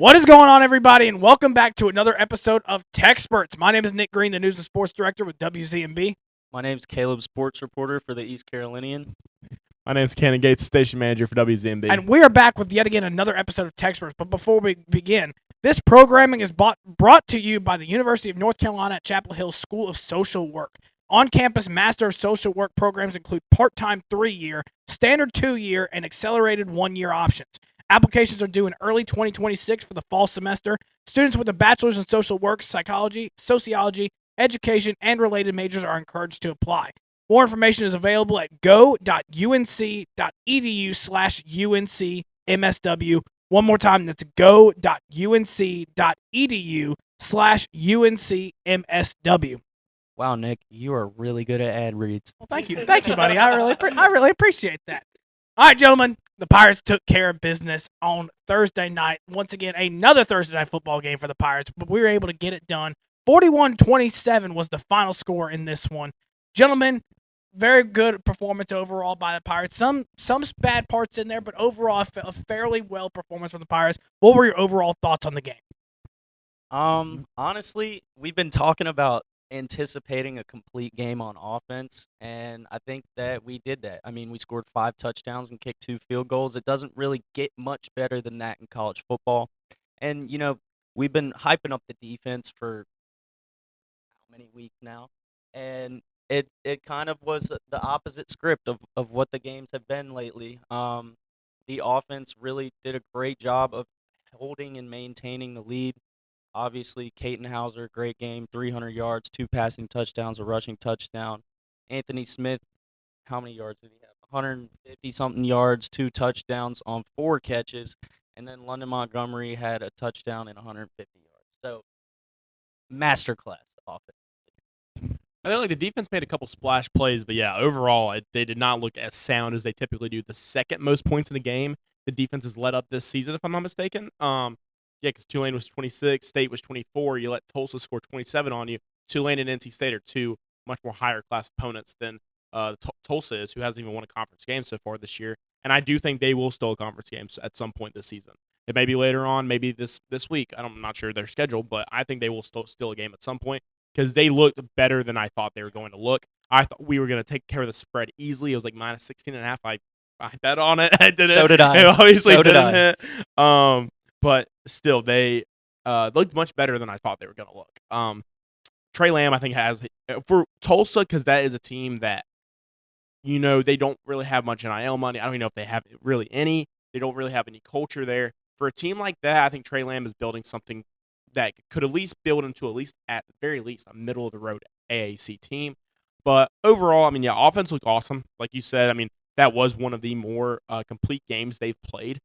What is going on, everybody, and welcome back to another episode of TECSpertZ. My name is Nick Green, the News and Sports Director with WZMB. My name's Caleb, sports reporter for the East Carolinian. My name's Cannon Gates, station manager for WZMB. And we are back with yet again another episode of TECSpertZ. But before we begin, this programming is brought to you by the University of North Carolina at Chapel Hill School of Social Work. On-campus Master of Social Work programs include part-time 3-year, standard 2-year, and accelerated 1-year options. Applications are due in early 2026 for the fall semester. Students with a bachelor's in social work, psychology, sociology, education, and related majors are encouraged to apply. More information is available at go.unc.edu/UNCMSW. One more time, that's go.unc.edu/UNCMSW. Wow, Nick, you are really good at ad reads. Well, thank you, buddy. I really appreciate that. All right, gentlemen, the Pirates took care of business on Thursday night. Once again, another Thursday night football game for the Pirates, but we were able to get it done. 41-27 was the final score in this one. Gentlemen, very good performance overall by the Pirates. Some bad parts in there, but overall a fairly well performance from the Pirates. What were your overall thoughts on the game? Honestly, we've been talking about anticipating a complete game on offense, and I think that we did that. I mean, we scored 5 touchdowns and kicked 2 field goals. It doesn't really get much better than that in college football. And, we've been hyping up the defense for how many weeks now? And it kind of was the opposite script of what the games have been lately. The offense really did a great job of holding and maintaining the lead. Obviously, Caton Hauser, great game, 300 yards, 2 passing touchdowns, a rushing touchdown. Anthony Smith, how many yards did he have? 150-something yards, 2 touchdowns on 4 catches. And then London Montgomery had a touchdown and 150 yards. So, masterclass offense. I think the defense made a couple splash plays, but yeah, overall, they did not look as sound as they typically do. The second most points in the game, the defense has led up this season, if I'm not mistaken. Yeah, because Tulane was 26, State was 24. You let Tulsa score 27 on you. Tulane and NC State are 2 much more higher class opponents than Tulsa is, who hasn't even won a conference game so far this year. And I do think they will steal conference games at some point this season. It may be later on, maybe this week. I'm not sure their schedule, but I think they will steal a game at some point because they looked better than I thought they were going to look. I thought we were going to take care of the spread easily. It was like minus 16.5. I bet on it. I didn't. So did I. It obviously so did didn't I. hit. But still, they looked much better than I thought they were going to look. Trey Lamb, I think, has for Tulsa, because that is a team that, they don't really have much NIL money. I don't even know if they have really any. They don't really have any culture there. For a team like that, I think Trey Lamb is building something that could at least build into at the very least, a middle-of-the-road AAC team. But overall, offense looked awesome. Like you said, that was one of the more complete games they've played.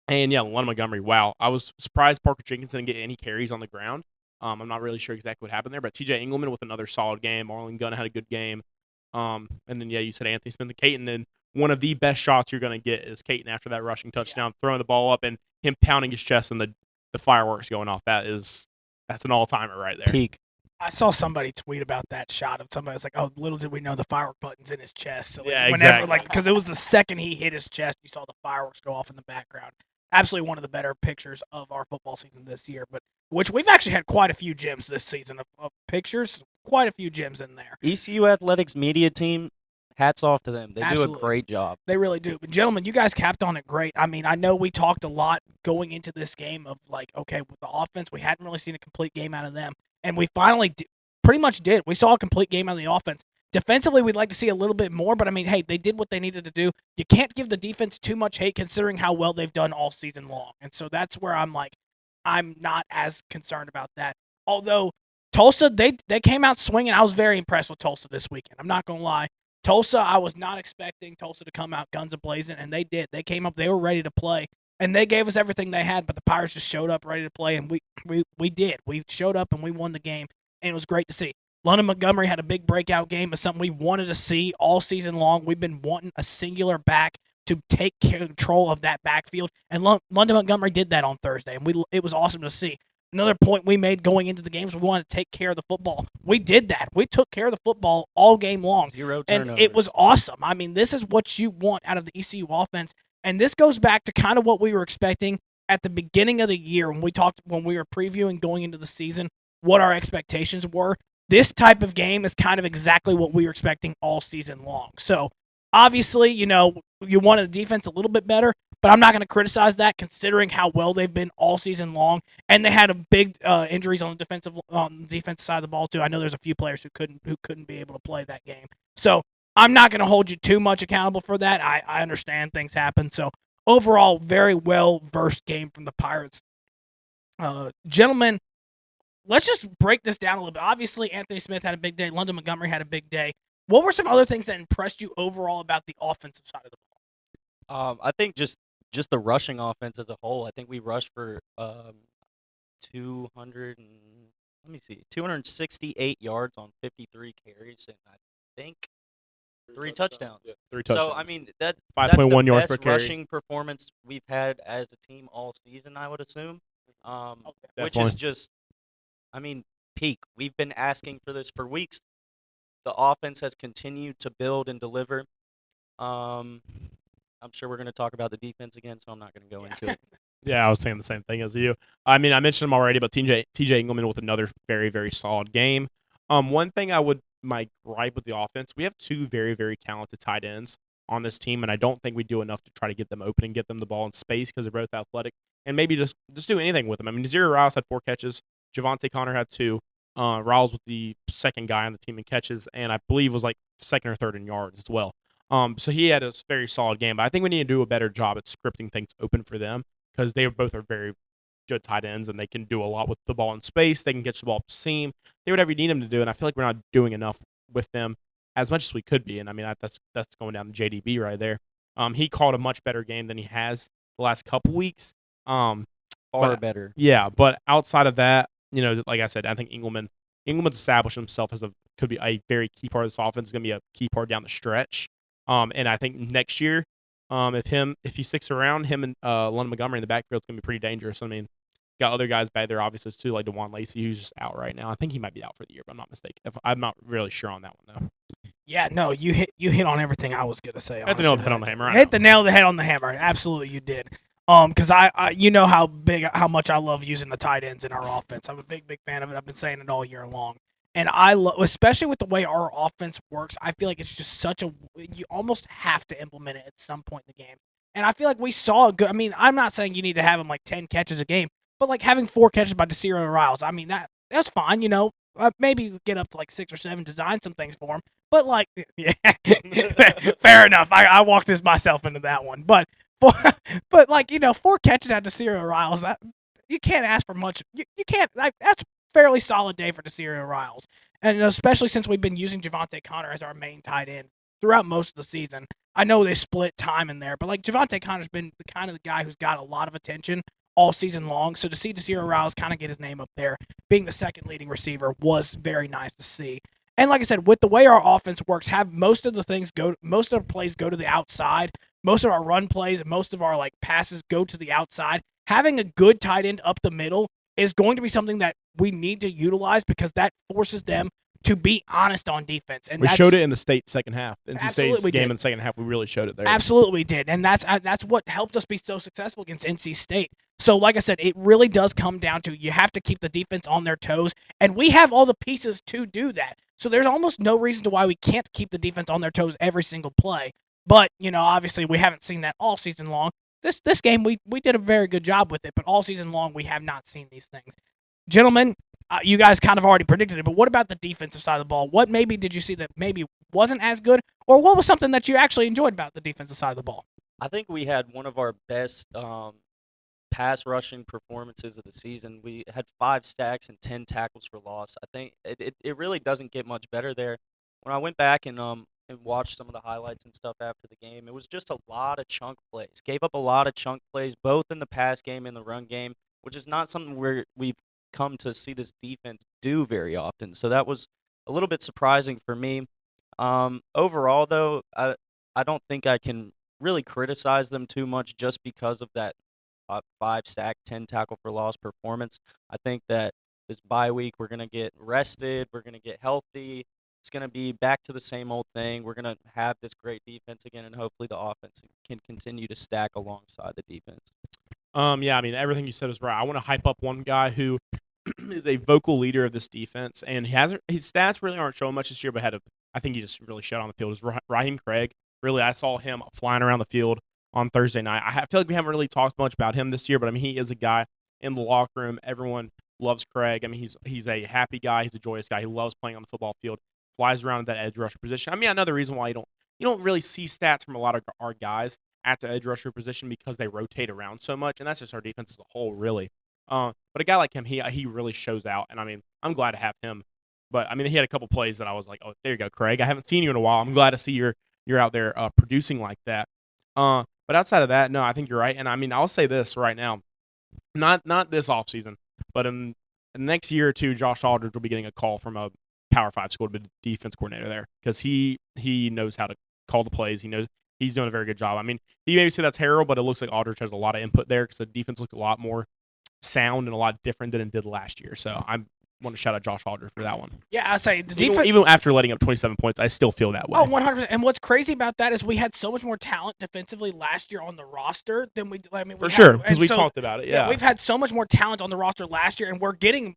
And yeah, London Montgomery, wow. I was surprised Parker Jenkins didn't get any carries on the ground. I'm not really sure exactly what happened there, but TJ Engelman with another solid game. Marlon Gunn had a good game. And then, yeah, you said Anthony Smith and Caton. And one of the best shots you're going to get is Caton after that rushing touchdown, throwing the ball up and him pounding his chest and the fireworks going off. That's an all-timer right there. Peak. I saw somebody tweet about that shot of somebody was like, "Oh, little did we know the firework button's in his chest." So yeah, exactly. Because it was the second he hit his chest, you saw the fireworks go off in the background. Absolutely one of the better pictures of our football season this year, but which we've actually had quite a few gems this season of pictures, quite a few gems in there. ECU Athletics media team, hats off to them. They Absolutely. do a great job. They really do. But gentlemen, you guys capped on it great. I know we talked a lot going into this game of okay, with the offense, we hadn't really seen a complete game out of them, and we finally pretty much did. We saw a complete game out of the offense. Defensively, we'd like to see a little bit more, but hey, they did what they needed to do. You can't give the defense too much hate considering how well they've done all season long. And so that's where I'm not as concerned about that. Although Tulsa, they came out swinging. I was very impressed with Tulsa this weekend. I'm not going to lie. Tulsa, I was not expecting Tulsa to come out guns a-blazing, and they did. They came up, they were ready to play, and they gave us everything they had, but the Pirates just showed up ready to play, and we did. We showed up, and we won the game, and it was great to see. London Montgomery had a big breakout game. It's something we wanted to see all season long. We've been wanting a singular back to take control of that backfield, and London Montgomery did that on Thursday, and it was awesome to see. Another point we made going into the games, we wanted to take care of the football. We did that. We took care of the football all game long. 0 turnovers. And it was awesome. This is what you want out of the ECU offense. And this goes back to kind of what we were expecting at the beginning of the year when we were previewing going into the season what our expectations were, this type of game is kind of exactly what we were expecting all season long. So obviously, you wanted the defense a little bit better, but I'm not going to criticize that considering how well they've been all season long. And they had a big injuries on the defensive side of the ball too. I know there's a few players who couldn't be able to play that game. So I'm not going to hold you too much accountable for that. I understand things happen. So overall, very well versed game from the Pirates. Gentlemen, let's just break this down a little bit. Obviously, Anthony Smith had a big day. London Montgomery had a big day. What were some other things that impressed you overall about the offensive side of the ball? I think just the rushing offense as a whole. I think we rushed for 200 and 268 yards on 53 carries, and I think 3 touchdowns. Yeah, 3 touchdowns. So I mean that's 5.1 the yards best per carry. rushing performance we've had as a team all season, I would assume. Which Definitely. is just, I mean, peak. We've been asking for this for weeks. The offense has continued to build and deliver. I'm sure we're going to talk about the defense again, so I'm not going to go into it. Yeah, I was saying the same thing as you. I mean, I mentioned him already, but TJ Engelman with another very, very solid game. One thing my gripe with the offense, we have 2 very, very talented tight ends on this team, and I don't think we do enough to try to get them open and get them the ball in space because they're both athletic, and maybe just do anything with them. I mean, Nazir Riles had 4 catches. Javante Connor had 2. Riles was the second guy on the team in catches, and I believe was like second or third in yards as well. So he had a very solid game, but I think we need to do a better job at scripting things open for them because they both are very good tight ends and they can do a lot with the ball in space. They can get the ball up the seam. They whatever you need them to do, and I feel like we're not doing enough with them as much as we could be. And I mean that's going down to JDB right there. He called a much better game than he has the last couple weeks. Far better. Yeah, but outside of that, like I said, I think Engelman's established himself as could be a very key part of this offense. Is going to be a key part down the stretch. And I think next year, if he sticks around, him and London Montgomery in the backfield is going to be pretty dangerous. I mean, got other guys back there, obviously, too, like DeJuan Lacey, who's just out right now. I think he might be out for the year, but I'm not mistaken. I'm not really sure on that one, though. Yeah, no, you hit on everything I was gonna say. Hit the nail on the head on the hammer. Hit the nail on the head on the hammer. Absolutely, you did. Because I you know how much I love using the tight ends in our offense. I'm a big fan of it. I've been saying it all year long. And I love, especially with the way our offense works, I feel like it's just you almost have to implement it at some point in the game. And I feel like we saw a good, I mean, I'm not saying you need to have him like 10 catches a game, but like having 4 catches by Desiro Riles, I mean, that's fine, maybe get up to like 6 or 7, design some things for him. But like, yeah, fair enough. I walked myself into that one. But like, 4 catches out of Desiro Riles, you can't ask for much. You can't, that's fairly solid day for Desiro Riles. And especially since we've been using Javante Connor as our main tight end throughout most of the season. I know they split time in there, but like Javante Connor's been the kind of the guy who's got a lot of attention all season long. So to see Desiro Riles kind of get his name up there, being the second leading receiver, was very nice to see. And like I said, with the way our offense works, have most of the plays go to the outside. Most of our run plays and most of our like passes go to the outside. Having a good tight end up the middle is going to be something that we need to utilize because that forces them to be honest on defense. And we showed it in the state second half. NC State's game in the second half, we really showed it there. Absolutely we did. And that's what helped us be so successful against NC State. So like I said, it really does come down to you have to keep the defense on their toes, and we have all the pieces to do that. So there's almost no reason to why we can't keep the defense on their toes every single play. But, obviously we haven't seen that all season long. This game, we did a very good job with it, but all season long we have not seen these things. Gentlemen, you guys kind of already predicted it, but what about the defensive side of the ball? What maybe did you see that maybe wasn't as good, or what was something that you actually enjoyed about the defensive side of the ball? I think we had one of our best pass rushing performances of the season. We had 5 sacks and 10 tackles for loss. I think it really doesn't get much better there. When I went back and watched some of the highlights and stuff after the game, it was just a lot of chunk plays. Gave up a lot of chunk plays, both in the pass game and the run game, which is not something we've come to see this defense do very often. So that was a little bit surprising for me. Overall, though, I don't think I can really criticize them too much just because of that 5 sack, 10 tackle for loss performance. I think that this bye week we're going to get rested, we're going to get healthy. It's going to be back to the same old thing. We're going to have this great defense again, and hopefully the offense can continue to stack alongside the defense. Yeah, I mean everything you said is right. I want to hype up one guy who is a vocal leader of this defense, and his stats really aren't showing much this year, but I think he just really showed on the field. Is Raheem Craig? Really, I saw him flying around the field on Thursday night. I feel like we haven't really talked much about him this year, but I mean he is a guy in the locker room. Everyone loves Craig. I mean he's a happy guy. He's a joyous guy. He loves playing on the football field. Flies around at that edge rusher position. I mean another reason why you don't really see stats from a lot of our guys at the edge rusher position because they rotate around so much, and that's just our defense as a whole, really. But a guy like him, he really shows out, and I mean, I'm glad to have him. But I mean, he had a couple plays that I was like, oh, there you go, Craig. I haven't seen you in a while. I'm glad to see you're out there producing like that. But outside of that, no, I think you're right. And I mean, I'll say this right now, not this offseason, but in the next year or two, Josh Aldridge will be getting a call from a Power 5 school to be the defense coordinator there because he knows how to call the plays. He knows he's doing a very good job. I mean, you maybe say that's Harrell, but it looks like Aldridge has a lot of input there because the defense looked a lot more sound and a lot different than it did last year. So I want to shout out Josh Aldridge for that one. Yeah, I say the defense. Even after letting up 27 points, I still feel that way. Oh, 100%. And what's crazy about that is we had so much more talent defensively last year on the roster than we. I mean, for sure, because we talked about it. Yeah, we've had so much more talent on the roster last year, and we're getting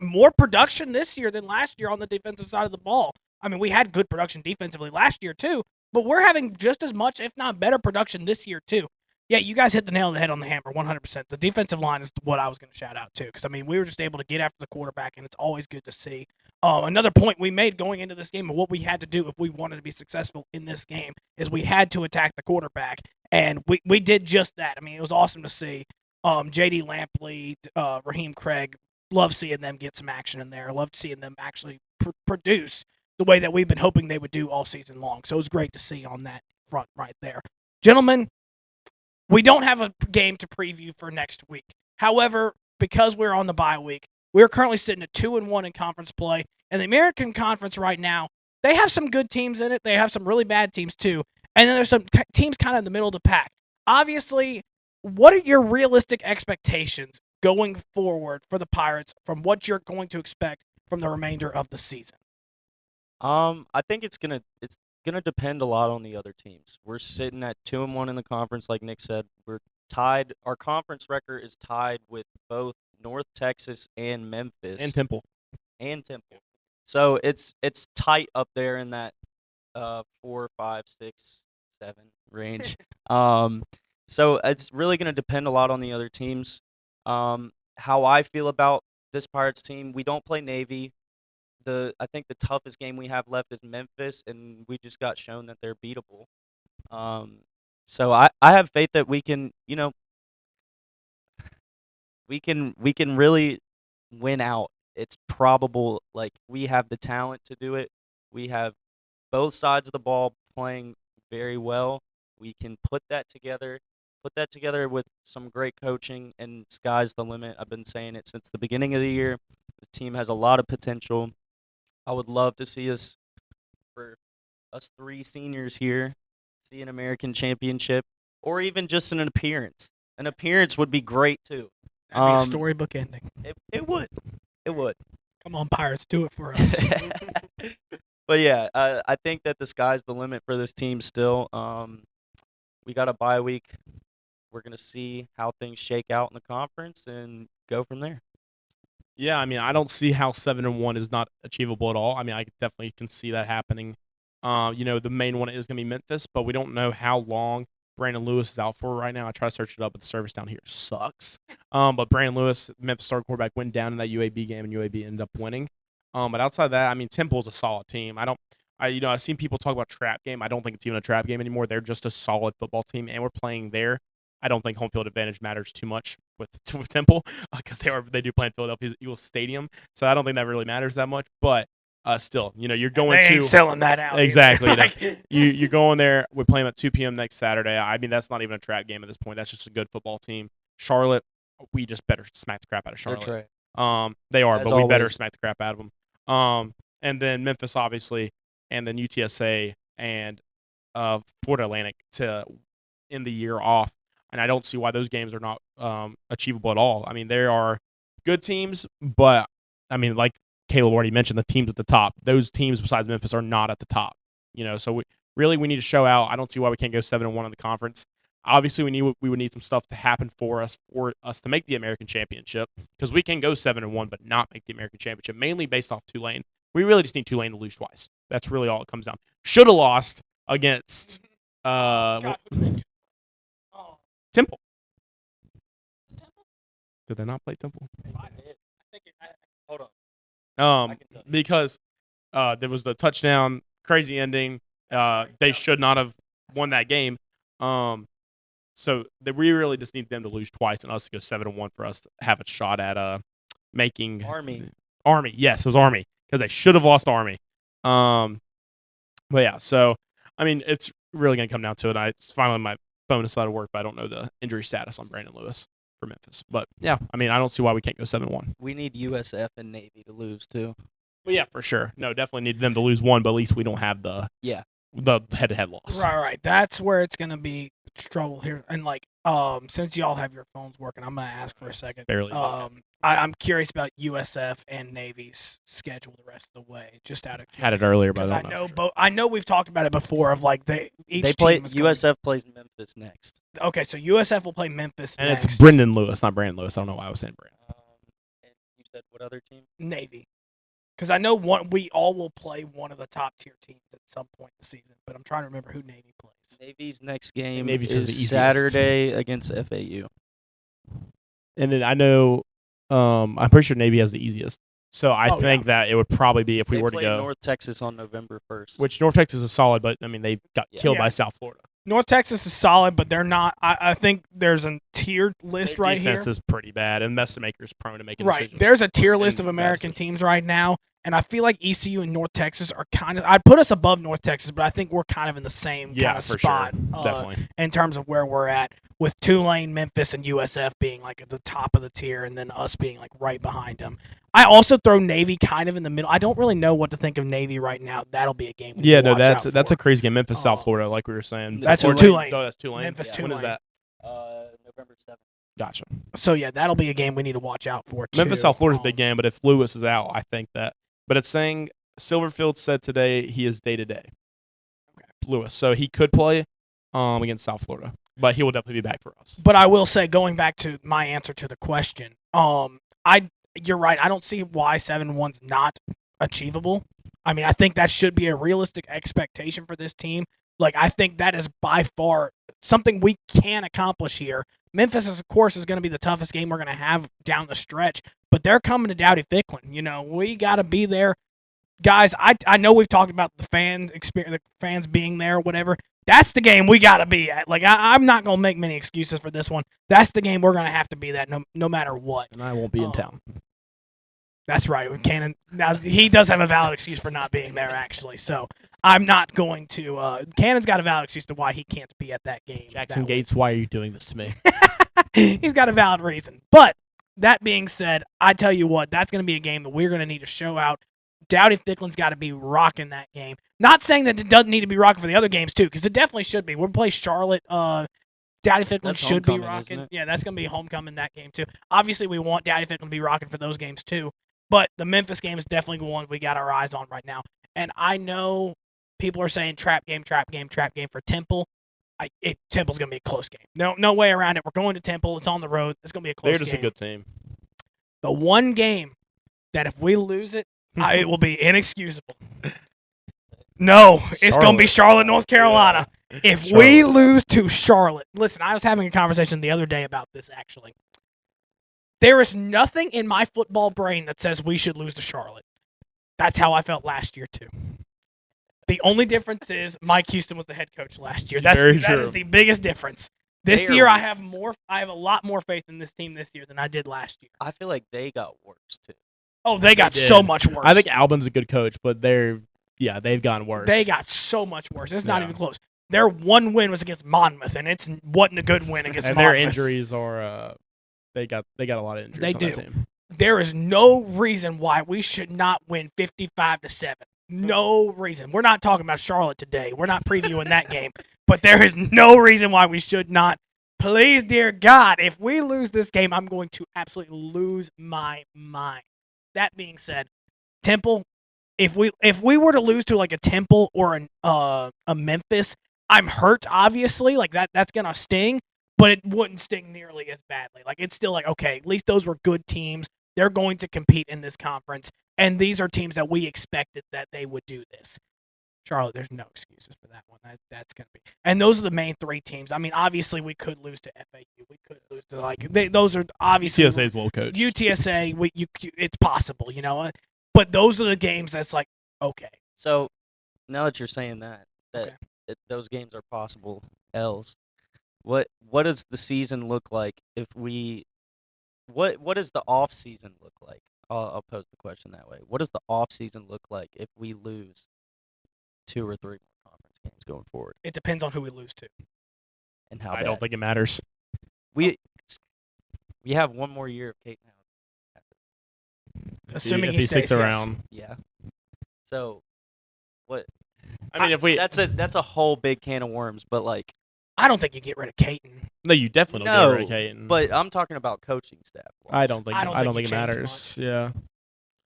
more production this year than last year on the defensive side of the ball. I mean, we had good production defensively last year too, but we're having just as much, if not better, production this year too. Yeah, you guys hit the nail on the head on the hammer, 100%. The defensive line is what I was going to shout out to because, I mean, we were just able to get after the quarterback, and it's always good to see. Another point we made going into this game of what we had to do if we wanted to be successful in this game is we had to attack the quarterback, and we did just that. I mean, it was awesome to see J.D. Lampley, Raheem Craig. Love seeing them get some action in there. Love seeing them actually produce the way that we've been hoping they would do all season long. So it was great to see on that front right there. Gentlemen, we don't have a game to preview for next week. However, because we're on the bye week, we're currently sitting at 2-1 in conference play. And the American Conference right now, they have some good teams in it. They have some really bad teams too. And then there's some teams kind of in the middle of the pack. Obviously, what are your realistic expectations going forward for the Pirates from what you're going to expect from the remainder of the season? I think it's gonna depend a lot on the other teams. We're sitting at 2-1 in the conference, like Nick said. We're tied. Our conference record is tied with both North Texas and Memphis and Temple. So it's tight up there in that 4, 5, 6, 7 range. So it's really gonna depend a lot on the other teams. How I feel about this Pirates team, we don't play Navy. I think the toughest game we have left is Memphis, and we just got shown that they're beatable. So I have faith that we can, we can really win out. It's probable, like we have the talent to do it. We have both sides of the ball playing very well. We can put that together with some great coaching, and sky's the limit. I've been saying it since the beginning of the year. This team has a lot of potential. I would love to see us three seniors here, see an American championship, or even just an appearance. An appearance would be great too. That'd be a storybook ending. It would. It would. Come on, Pirates, do it for us. But yeah, I think that the sky's the limit for this team still. We got a bye week. We're gonna see how things shake out in the conference and go from there. Yeah, I mean, I don't see how 7-1 is not achievable at all. I mean, I definitely can see that happening. The main one is going to be Memphis, but we don't know how long Brandon Lewis is out for right now. I try to search it up, but the service down here sucks. But Brandon Lewis, Memphis starting quarterback, went down in that UAB game, and UAB ended up winning. But outside of that, I mean, Temple's a solid team. I've seen people talk about trap game. I don't think it's even a trap game anymore. They're just a solid football team, and we're playing there. I don't think home field advantage matters too much with Temple because they do play in Philadelphia Eagles Stadium, so I don't think that really matters that much. But still, you're going they ain't selling that out exactly. You're going there. We're playing at 2 p.m. next Saturday. I mean, that's not even a trap game at this point. That's just a good football team. Charlotte, we just better smack the crap out of Charlotte. They are, but we better smack the crap out of them. And then Memphis, obviously, and then UTSA and Florida Atlantic to end the year off. And I don't see why those games are not achievable at all. I mean, there are good teams, but, I mean, like Caleb already mentioned, the teams at the top, those teams besides Memphis are not at the top. So we need to show out. I don't see why we can't go 7-1 in the conference. Obviously, we would need some stuff to happen for us to make the American Championship, because we can go 7-1 but not make the American Championship, mainly based off Tulane. We really just need Tulane to lose twice. That's really all it comes down. Should have lost against Temple. Did they not play Temple? Hold on. Because there was the touchdown, crazy ending. They should not have won that game. So we really just need them to lose twice and us to go 7-1 for us to have a shot at making Army. Yes, it was Army, because they should have lost Army. But yeah, so I mean, it's really gonna come down to it. It's finally my phone decided to work, but I don't know the injury status on Brandon Lewis for Memphis. But yeah, I mean, I don't see why we can't go 7-1. We need USF and Navy to lose too. Well, yeah, for sure. No, definitely need them to lose one, but at least we don't have the head-to-head loss. Right. That's where it's gonna be trouble here. And like, since y'all have your phones working, I'm gonna ask for a second. Barely. I'm curious about USF and Navy's schedule the rest of the way. Just out of had it earlier, but I know I know we've talked about it before. Of like USF plays Memphis next. Okay, so USF will play Memphis and next. It's Brendan Lewis, not Brandon Lewis. I don't know why I was saying Brandon. And you said what other team? Navy. Because I know we all will play one of the top tier teams at some point in the season, but I'm trying to remember who Navy plays. Navy's next game Navy's the is easiest. Saturday against FAU. And then I know, I'm pretty sure Navy has the easiest. So I think that it would probably be if we were to go North Texas on November 1st. Which North Texas is solid, but I mean they got killed by South Florida. North Texas is solid, but they're not. I think there's a tiered list Their right here. defense is pretty bad, and Messamaker's prone to making decisions. Right, there's a tier list of American teams right now, and I feel like ECU and North Texas are kind of. I'd put us above North Texas, but I think we're kind of in the same kind of spot, definitely, in terms of where we're at, with Tulane, Memphis, and USF being like at the top of the tier, and then us being like right behind them. I also throw Navy kind of in the middle. I don't really know what to think of Navy right now. That'll be a game. That's a crazy game. Memphis, South Florida, like we were saying. That's Tulane. No, that's Tulane. Memphis, Tulane. When is that? November 7th. Gotcha. So yeah, that'll be a game we need to watch out for too. Memphis, South Florida's a big game, but if Lewis is out, I think that. But it's saying Silverfield said today he is day-to-day. Okay. Lewis, so he could play against South Florida, but he will definitely be back for us. But I will say, going back to my answer to the question, you're right. I don't see why 7-1's not achievable. I mean, I think that should be a realistic expectation for this team. Like, I think that is by far something we can accomplish here. Memphis, of course, is going to be the toughest game we're going to have down the stretch, but they're coming to Dowdy-Ficklen. You know, we got to be there. Guys, I know we've talked about the fan experience, the fans being there, whatever. That's the game we got to be at. Like, I'm not going to make many excuses for this one. That's the game we're going to have to be at no matter what. And I won't be in town. That's right. Cannon. Now, he does have a valid excuse for not being there, actually. So I'm not going to. Cannon's got a valid excuse to why he can't be at that game. Jackson Gates, why are you doing this to me? He's got a valid reason. But that being said, I tell you what, that's going to be a game that we're going to need to show out. Dowdy-Ficklen's got to be rocking that game. Not saying that it doesn't need to be rocking for the other games, too, because it definitely should be. We'll play Charlotte. Dowdy-Ficklen should be rocking. Yeah, that's going to be homecoming that game, too. Obviously, we want Dowdy-Ficklen to be rocking for those games, too. But the Memphis game is definitely one we got our eyes on right now. And I know people are saying trap game for Temple. Temple's going to be a close game. No way around it. We're going to Temple. It's on the road. It's going to be a close game. They're just a good team. The one game that if we lose it, it will be inexcusable. No, it's going to be Charlotte, North Carolina. Yeah. If we lose to Charlotte, listen, I was having a conversation the other day about this, actually. There is nothing in my football brain that says we should lose to Charlotte. That's how I felt last year, too. The only difference is Mike Houston was the head coach last year. That is the biggest difference. This year, I have a lot more faith in this team this year than I did last year. I feel like they got worse, too. Oh, they got so much worse. I think Albin's a good coach, but they've gotten worse. They got so much worse. It's not even close. Their one win was against Monmouth, and it wasn't a good win against Monmouth. And their injuries are they got a lot of injuries. They on do. That team. There is no reason why we should not win 55-7. No reason. We're not talking about Charlotte today. We're not previewing that game. But there is no reason why we should not. Please, dear God, if we lose this game, I'm going to absolutely lose my mind. That being said, Temple, if we were to lose to like a Temple or a Memphis, I'm hurt, obviously, like that's gonna sting, but it wouldn't sting nearly as badly. Like it's still like, okay, at least those were good teams. They're going to compete in this conference, and these are teams that we expected that they would do this. Charlotte, there's no excuses for that one. That's gonna be, and those are the main three teams. I mean, obviously we could lose to FAU. We could lose to those are obviously UTSA is well coached. UTSA. It's possible, but those are the games that's like, okay. So now that you're saying that Okay. those games are possible L's, what does the season look like if we? What does the off season look like? I'll pose the question that way. What does the off season look like if we lose 2 or 3 more conference games going forward? It depends on who we lose to. And how I don't think it matters. we have one more year of Caton House. Assuming if he he sticks stays, yes. around. Yeah. So what? I mean, if we that's a whole big can of worms, but like I don't think you get rid of Caton. no, you definitely don't get rid of Caton. But I'm talking about coaching staff. I don't think I don't think it you change matters. Yeah.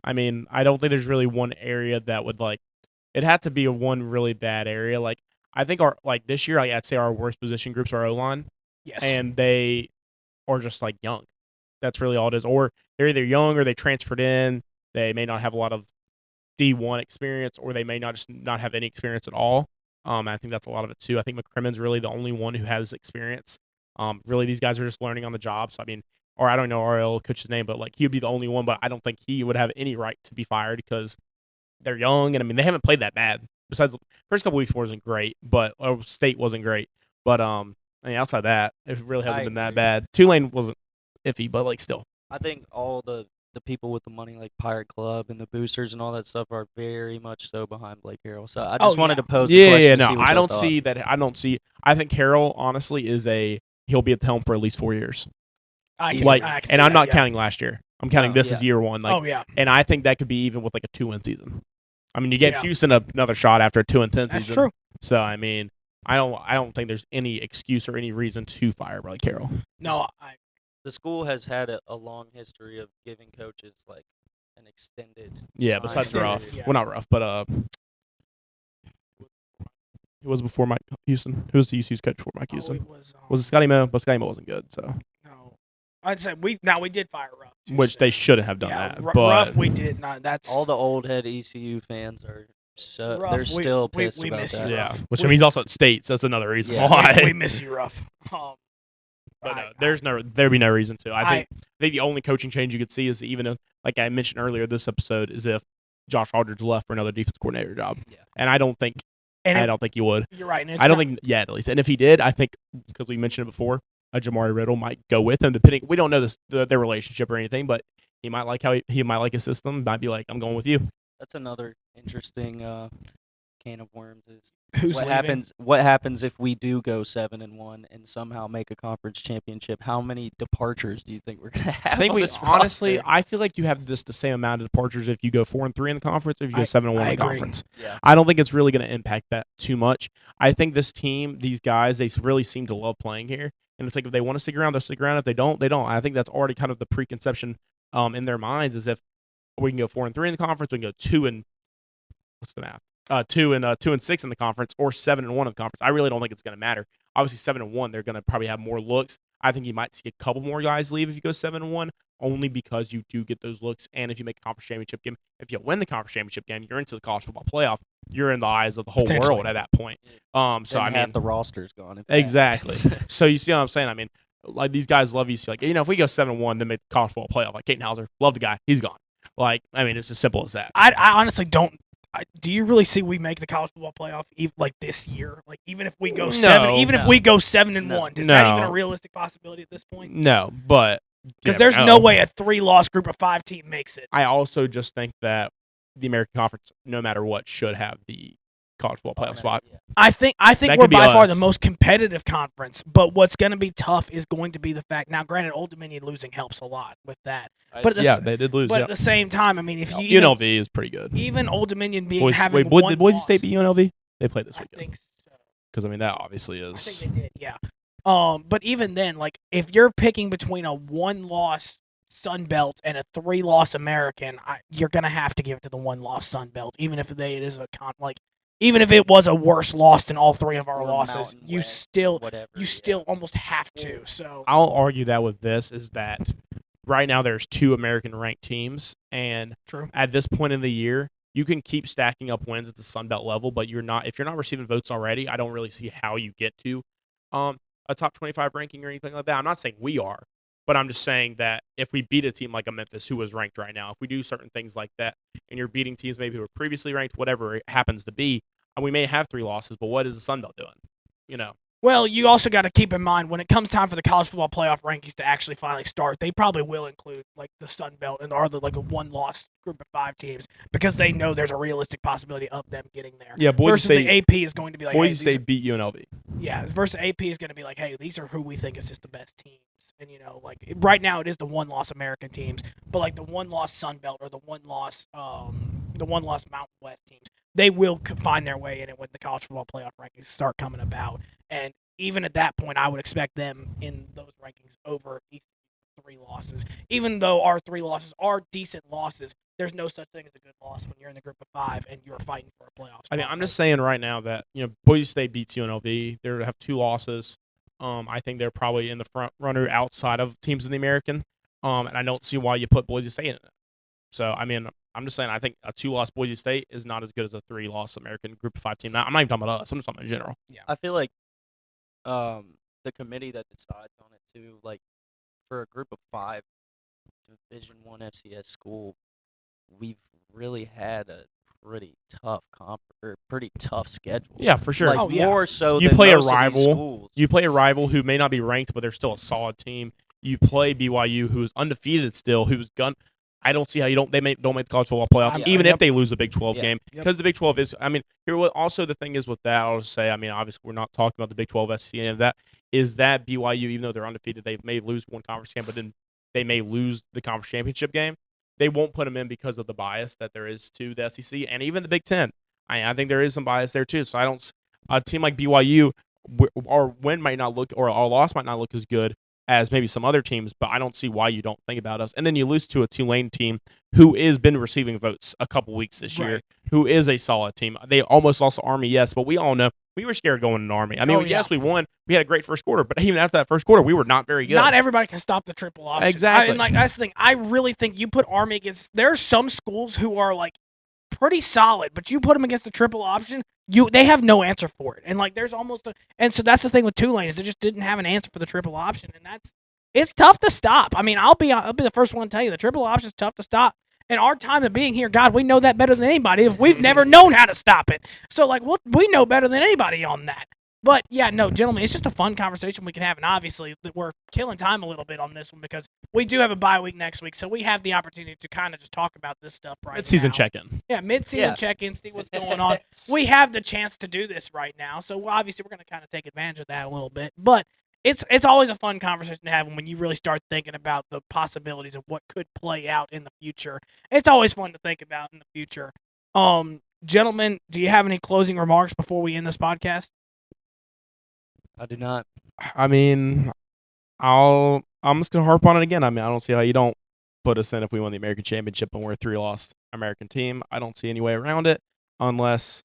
I mean, I don't think there's really one area that would like. It had to be a one really bad area. Like I think our like this year, I'd say our worst position groups are O-line. Yes. And they are just like young. That's really all it is. Or they're either young or they transferred in. They may not have a lot of D1 experience, or they may not have any experience at all. I think that's a lot of it too. I think McCrimmon's really the only one who has experience. Really, these guys are just learning on the job. So I mean, or I don't know RL coach's name, but like he would be the only one. But I don't think he would have any right to be fired because they're young, and I mean they haven't played that bad. Besides, the first couple weeks wasn't great, but State wasn't great. But I mean, outside that, it really hasn't been that bad. Tulane wasn't iffy, but like still. I think all the people with the money, like Pirate Club and the boosters and all that stuff, are very much so behind Blake Harrell. So I just wanted to pose the question. Yeah, to no, see what I y'all don't thought. see that. I think Harrell honestly he'll be at the helm for at least 4 years. I can And I'm not yeah. counting last year. I'm counting this as year one. Like, Oh yeah. and I think that could be even with like a 2-win season. I mean, you get Yeah. Houston another shot after a 2-10 season. That's true. So I mean, I don't think there's any excuse or any reason to fire Blake Harrell. No, The school has had a long history of giving coaches like an extended. Yeah, time besides period. rough. Yeah. Well, not rough, but it was before Mike Houston. Who was the UC's coach before Mike Houston? Was it Scotty Moe? But Scotty Moe wasn't good, so. No, I'd say we did fire Ruff, Which they shouldn't have done yeah, that. Ruff But we did not. That's All the old head ECU fans are Ruff, they're still we pissed about miss you, that. yeah, Ruff. which I mean he's also at State, so that's another reason Yeah. why. we miss you, Ruff. But there'd be no reason to. I think the only coaching change you could see is even if, like I mentioned earlier this episode, is if Josh Aldridge left for another defensive coordinator job. Yeah. And I don't think he would. You're right. And I don't think yet, at least. And if he did, I think because we mentioned it before, a Jamari Riddle might go with him. Depending, we don't know their relationship or anything, but he might like he might like his system. Might be like, I'm going with you. That's another interesting can of worms. Is who's what leaving? happens if we do go 7-1 and somehow make a conference championship? How many departures do you think we're gonna have? I think on we this honestly, roster? I feel like you have just the same amount of departures if you go 4-3 in the conference, or if you go 7-1 in the agree. conference. Yeah. I don't think it's really going to impact that too much. I think this team, these guys, they really seem to love playing here, and it's like if they want to stick around, they'll stick around. If they don't, they don't. I think that's already kind of the preconception in their minds, is if we can go 4-3 in the conference, we can go 2 and what's the math? 2-6 in the conference, or 7-1 in the conference. I really don't think it's going to matter. Obviously, 7-1, they're going to probably have more looks. I think you might see a couple more guys leave if you go 7-1, only because you do get those looks. And if you make a conference championship game, if you win the conference championship game, you're into the college football playoff. You're in the eyes of the whole world at that point. So Then I mean, half the roster's gone. if that. exactly. So you see what I'm saying? I mean, like these guys love ECU. Like, if we go 7-1 to make the college football playoff, like Caton Hauser, love the guy, he's gone. Like, I mean, it's as simple as that. I honestly don't. Do you really see we make the college football playoff like this year? Like even if we go if we go 7-1, is that even a realistic possibility at this point? No, but Because there's no way a 3-loss group of 5 team makes it. I also just think that the American Conference, no matter what, should have the college football playoff spot. Yeah. I think That we're could be by far us. the most competitive conference, but what's going to be tough is going to be the fact. Now, granted, Old Dominion losing helps a lot with that, but They did lose. But Yeah. at the same time, I mean, if you UNLV is pretty good. even Old Dominion being Boise, having wait, one did Boise loss, State beat UNLV? They played this I weekend. think so. Because I mean, that obviously I is. think they did, yeah. But even then, like if you're picking between a 1-loss Sun Belt and a 3-loss American, you're gonna have to give it to the 1-loss Sun Belt, even if it is a even if it was a worse loss than all three of our Or losses, Mountain you West, still whatever. almost have to. So I'll argue that with this is that right now there's 2 American ranked teams, and true. at this point in the year, you can keep stacking up wins at the Sun Belt level, but if you're not receiving votes already, I don't really see how you get to a top 25 ranking or anything like that. I'm not saying we are, but I'm just saying that if we beat a team like a Memphis who was ranked right now, if we do certain things like that, and you're beating teams maybe who were previously ranked, whatever it happens to be, and we may have 3 losses, but what is the Sun Belt doing? You know. Well, you also got to keep in mind when it comes time for the college football playoff rankings to actually finally start, they probably will include like the Sun Belt and are like a one-loss group of 5 teams because they know there's a realistic possibility of them getting there. Yeah, Boise versus State. the AP is going to be like, Boise hey, State beat UNLV. Yeah, versus AP is going to be like, hey, these are who we think is just the best teams. And, like right now it is the one-loss American teams, but like the one-loss Sun Belt or the one-loss Mountain West teams, they will find their way in it when the college football playoff rankings start coming about. And even at that point, I would expect them in those rankings over these 3 losses. Even though our 3 losses are decent losses, there's no such thing as a good loss when you're in the group of 5 and you're fighting for a playoff spot. I mean, I'm just saying right now that Boise State beats UNLV. They have 2 losses. I think they're probably in the front runner outside of teams in the American. And I don't see why you put Boise State in it. So I mean, I'm just saying I think a 2-loss Boise State is not as good as a 3-loss American group of 5 team. Now, I'm not even talking about us. I'm just talking in general. Yeah. I feel like the committee that decides on it too, like for a group of 5 Division I FCS school, we've really had a pretty tough schedule. Yeah, for sure. Like more so you than play most a rival. of these schools. You play a rival who may not be ranked, but they're still a solid team. You play BYU, who's undefeated still, who's gun. I don't see how don't make the college football playoff, even if they lose a Big 12 game, because the Big 12 is. I mean, here. Also, the thing is with that, I'll just say. I mean, obviously, we're not talking about the Big 12 SEC and that. Is that BYU, even though they're undefeated, they may lose one conference game, but then they may lose the conference championship game. They won't put them in because of the bias that there is to the SEC and even the Big 10. I think there is some bias there too. So I don't. A team like BYU, our win might not look, or our loss might not look as good as maybe some other teams, but I don't see why you don't think about us. And then you lose to a Tulane team who has been receiving votes a couple weeks this year, who is a solid team. They almost lost to Army, yes, but we all know we were scared going into Army. I mean, yes, we won. We had a great first quarter, but even after that first quarter, we were not very good. Not everybody can stop the triple option. Exactly. And that's the thing. I really think you put Army against. There are some schools who are like pretty solid, but you put them against the triple option, they have no answer for it. And like there's almost and so that's the thing with Tulane is they just didn't have an answer for the triple option, and it's tough to stop. I mean, I'll be the first one to tell you the triple option is tough to stop. And our time of being here, God, we know that better than anybody. If we've never known how to stop it, so like we know better than anybody on that. But yeah, no, gentlemen, it's just a fun conversation we can have, and obviously we're killing time a little bit on this one because we do have a bye week next week, so we have the opportunity to kind of just talk about this stuff right Mid-season now. check-in. Yeah, mid-season check-in, see what's going on. We have the chance to do this right now, so obviously we're going to kind of take advantage of that a little bit. But it's always a fun conversation to have when you really start thinking about the possibilities of what could play out in the future. It's always fun to think about in the future. Gentlemen, do you have any closing remarks before we end this podcast? I do not. I mean, I'm just gonna harp on it again. I mean, I don't see how you don't put us in if we won the American Championship and we're a 3-loss American team. I don't see any way around it unless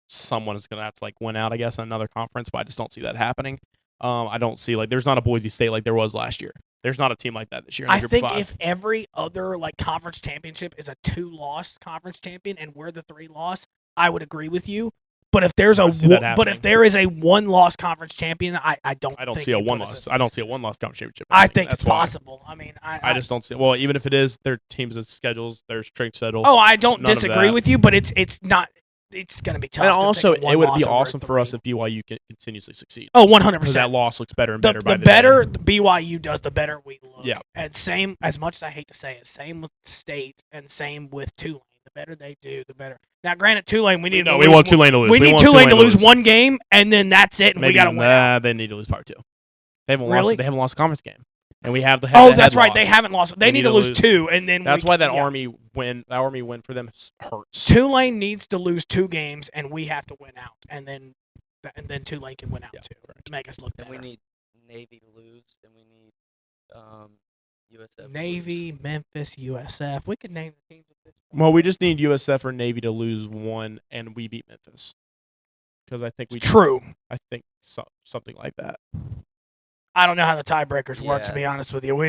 someone is gonna have to win out, I guess, in another conference. But I just don't see that happening. I don't see there's not a Boise State like there was last year. There's not a team like that this year. I think if every other conference championship is a 2-loss conference champion and we're the 3-loss, I would agree with you. But if there is a 1-loss conference champion, I don't see a 1-loss. I don't see a 1-loss conference championship. I think it's possible. I mean, I just don't see. Well, even if it is, their teams' schedules, their strength schedule. Oh, I don't disagree with you, but it's not. It's going to be tough. And also, it would be awesome for us if BYU can continuously succeed. Oh, 100%. Because that loss looks better and better. The better BYU does, the better we look. Yeah. And same, as much as I hate to say it, same with State and same with Tulane. The better they do, the better. Now, granted, Tulane, we want Tulane to lose. We need Tulane to lose one game, and then that's it, and we got to win. Nah, they need to lose part 2. They haven't lost. They haven't lost a conference game, and we have the. That's right. They haven't lost. They need to lose 2, and then that's why that Army win. That Army win for them hurts. Tulane needs to lose 2 games, and we have to win out, and then Tulane can win out too to make us look better. And we need Navy to lose, and we need USF. Navy, lose. Memphis, USF. We could name the teams at this point. Well, we just need USF or Navy to lose one, and we beat Memphis. Because I think we True. I think something like that. I don't know how the tiebreakers work, to Yeah. be honest with you.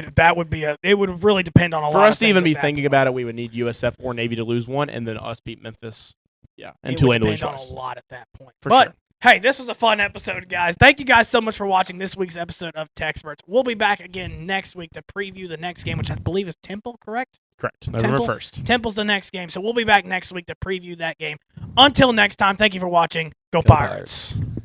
It would really depend on a For lot us of to even things be at that thinking point. about it, we would need USF or Navy to lose one, and then us beat Memphis. Yeah, and It would Tulane to lose depend on twice. a lot at that point. For But sure. hey, this was a fun episode, guys. Thank you guys so much for watching this week's episode of TECSpertZ. We'll be back again next week to preview the next game, which I believe is Temple, correct? Correct. November Temple? 1st. Temple's the next game, so we'll be back next week to preview that game. Until next time, thank you for watching. Go Go Pirates. Pirates.